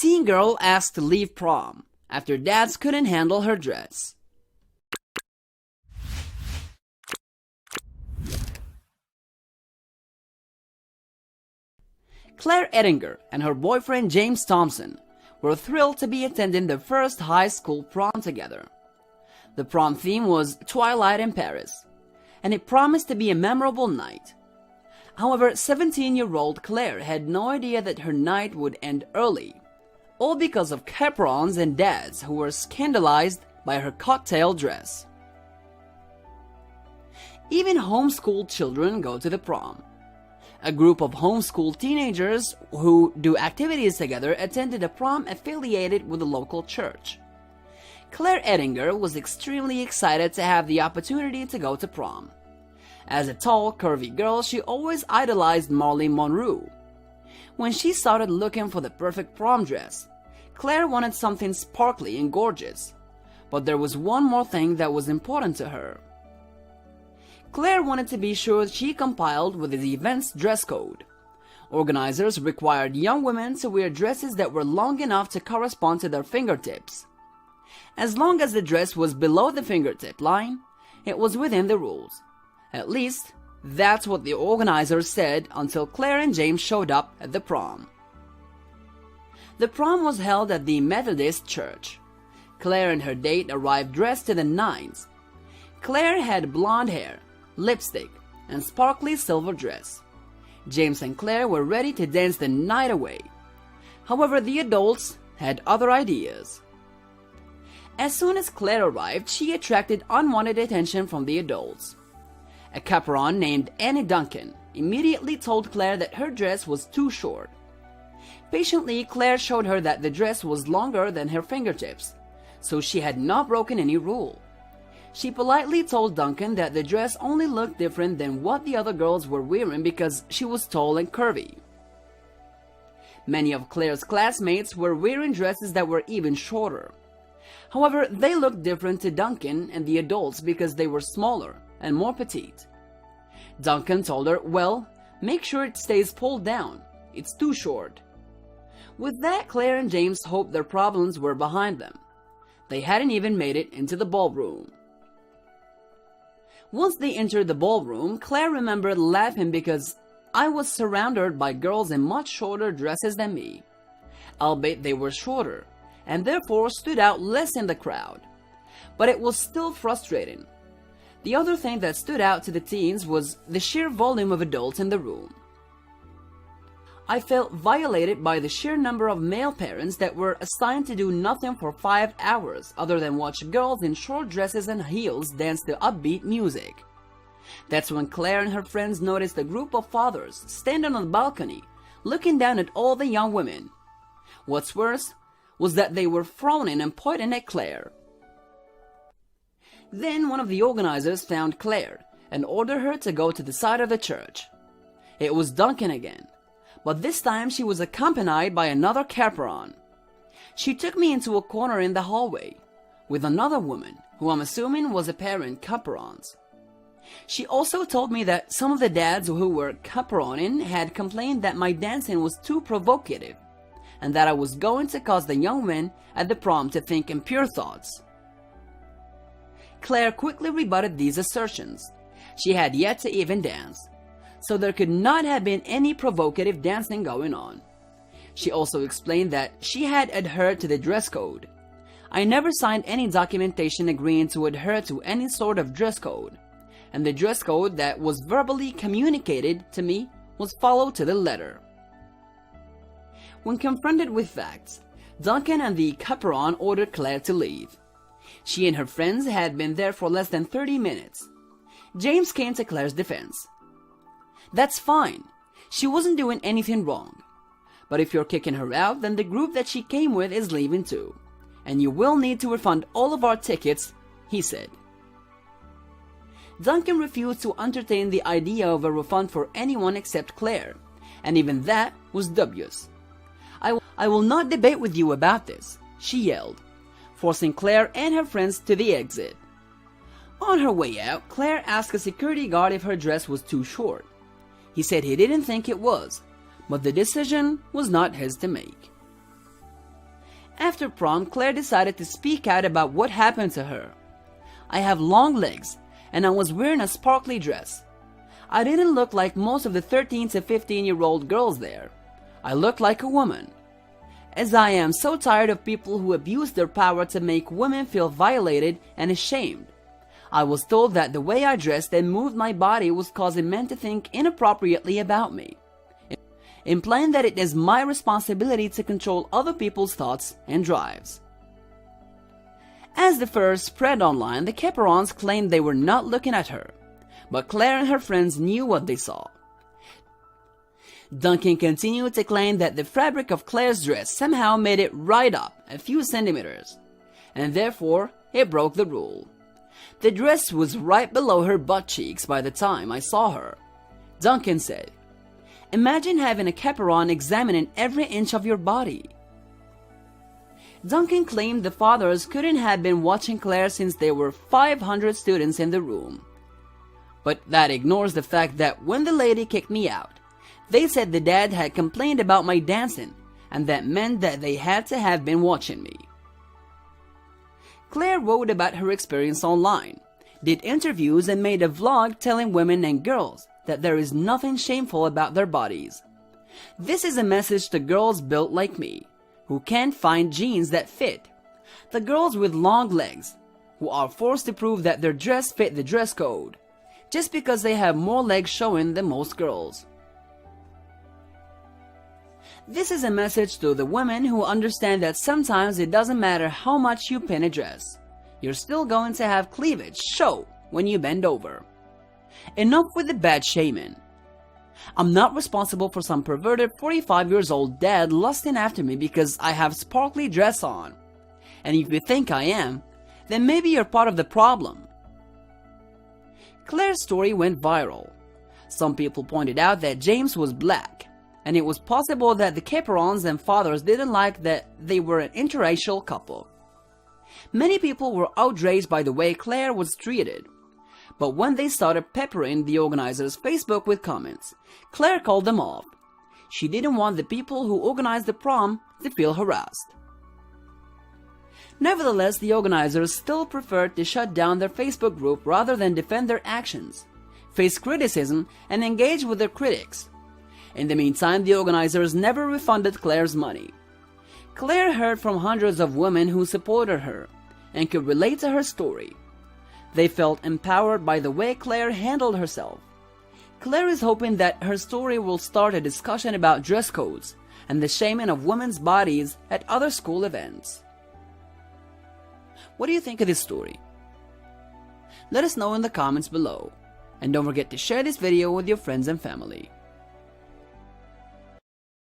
Teen girl asked to leave prom after dads couldn't handle her dress. Clare Ettinger and her boyfriend James Thompson were thrilled to be attending their first high school prom together. The prom theme was Twilight in Paris, and it promised to be a memorable night. However, 17-year-old Clare had no idea that her night would end early, all because of chaperones and dads who were scandalized by her cocktail dress. Even homeschooled children go to the prom. A group of homeschooled teenagers who do activities together attended a prom affiliated with a local church. Clare Ettinger was extremely excited to have the opportunity to go to prom. As a tall, curvy girl, she always idolized Marilyn Monroe. When she started looking for the perfect prom dress, Clare wanted something sparkly and gorgeous. But there was one more thing that was important to her. Clare wanted to be sure she complied with the event's dress code. Organizers required young women to wear dresses that were long enough to correspond to their fingertips. As long as the dress was below the fingertip line, it was within the rules. At least, that's what the organizers said until Clare and James showed up at the prom. The prom was held at the Methodist church. Clare and her date arrived dressed to the nines. Clare had blonde hair, lipstick, and sparkly silver dress. James and Clare were ready to dance the night away. However, the adults had other ideas. As soon as Clare arrived, she attracted unwanted attention from the adults. A chaperone named Annie Duncan immediately told Clare that her dress was too short. Patiently, Clare showed her that the dress was longer than her fingertips, so she had not broken any rule. She politely told Duncan that the dress only looked different than what the other girls were wearing because she was tall and curvy. Many of Clare's classmates were wearing dresses that were even shorter. However, they looked different to Duncan and the adults because they were smaller and more petite. Duncan told her, "Well, make sure it stays pulled down. It's too short." With that, Clare and James hoped their problems were behind them. They hadn't even made it into the ballroom. Once they entered the ballroom, Clare remembered laughing because I was surrounded by girls in much shorter dresses than me, albeit they were shorter, and therefore stood out less in the crowd. But it was still frustrating. The other thing that stood out to the teens was the sheer volume of adults in the room. I felt violated by the sheer number of male parents that were assigned to do nothing for 5 hours other than watch girls in short dresses and heels dance to upbeat music. That's when Clare and her friends noticed a group of fathers standing on the balcony, looking down at all the young women. What's worse was that they were frowning and pointing at Clare. Then one of the organizers found Clare and ordered her to go to the side of the church. It was Duncan again, but this time she was accompanied by another chaperone. She took me into a corner in the hallway with another woman who I'm assuming was a parent chaperones. She also told me that some of the dads who were chaperoning had complained that my dancing was too provocative and that I was going to cause the young men at the prom to think impure thoughts. Clare quickly rebutted these assertions. She had yet to even dance, so there could not have been any provocative dancing going on. She also explained that she had adhered to the dress code. I never signed any documentation agreeing to adhere to any sort of dress code, and the dress code that was verbally communicated to me was followed to the letter. When confronted with facts, Duncan and the chaperone ordered Clare to leave. She and her friends had been there for less than 30 minutes. James came to Clare's defense. "That's fine. She wasn't doing anything wrong. But if you're kicking her out, then the group that she came with is leaving too. And you will need to refund all of our tickets," he said. Duncan refused to entertain the idea of a refund for anyone except Clare, and even that was dubious. I will not debate with you about this," she yelled, forcing Clare and her friends to the exit. On her way out, Clare asked a security guard if her dress was too short. He said he didn't think it was, but the decision was not his to make. After prom, Clare decided to speak out about what happened to her. "I have long legs, and I was wearing a sparkly dress. I didn't look like most of the 13 to 15-year-old girls there. I looked like a woman. As I am so tired of people who abuse their power to make women feel violated and ashamed. I was told that the way I dressed and moved my body was causing men to think inappropriately about me, implying that it is my responsibility to control other people's thoughts and drives." As the first spread online, the chaperones claimed they were not looking at her, but Clare and her friends knew what they saw. Duncan continued to claim that the fabric of Clare's dress somehow made it right up a few centimeters, and therefore it broke the rule. "The dress was right below her butt cheeks by the time I saw her," Duncan said. "Imagine having a chaperone examining every inch of your body." Duncan claimed the fathers couldn't have been watching Clare since there were 500 students in the room. But that ignores the fact that when the lady kicked me out, they said the dad had complained about my dancing, and that meant that they had to have been watching me. Clare wrote about her experience online, did interviews, and made a vlog telling women and girls that there is nothing shameful about their bodies. This is a message to girls built like me, who can't find jeans that fit, the girls with long legs, who are forced to prove that their dress fit the dress code, just because they have more legs showing than most girls. This is a message to the women who understand that sometimes it doesn't matter how much you pin a dress, you're still going to have cleavage show when you bend over. Enough with the bad shaming. I'm not responsible for some perverted 45-year-old dad lusting after me because I have sparkly dress on. And if you think I am, then maybe you're part of the problem. Clare's story went viral. Some people pointed out that James was black, and it was possible that the chaperones and fathers didn't like that they were an interracial couple. Many people were outraged by the way Clare was treated, but when they started peppering the organizers' Facebook with comments, Clare called them off. She didn't want the people who organized the prom to feel harassed. Nevertheless, the organizers still preferred to shut down their Facebook group rather than defend their actions, face criticism, and engage with their critics. In the meantime, the organizers never refunded Clare's money. Clare heard from hundreds of women who supported her and could relate to her story. They felt empowered by the way Clare handled herself. Clare is hoping that her story will start a discussion about dress codes and the shaming of women's bodies at other school events. What do you think of this story? Let us know in the comments below. And don't forget to share this video with your friends and family.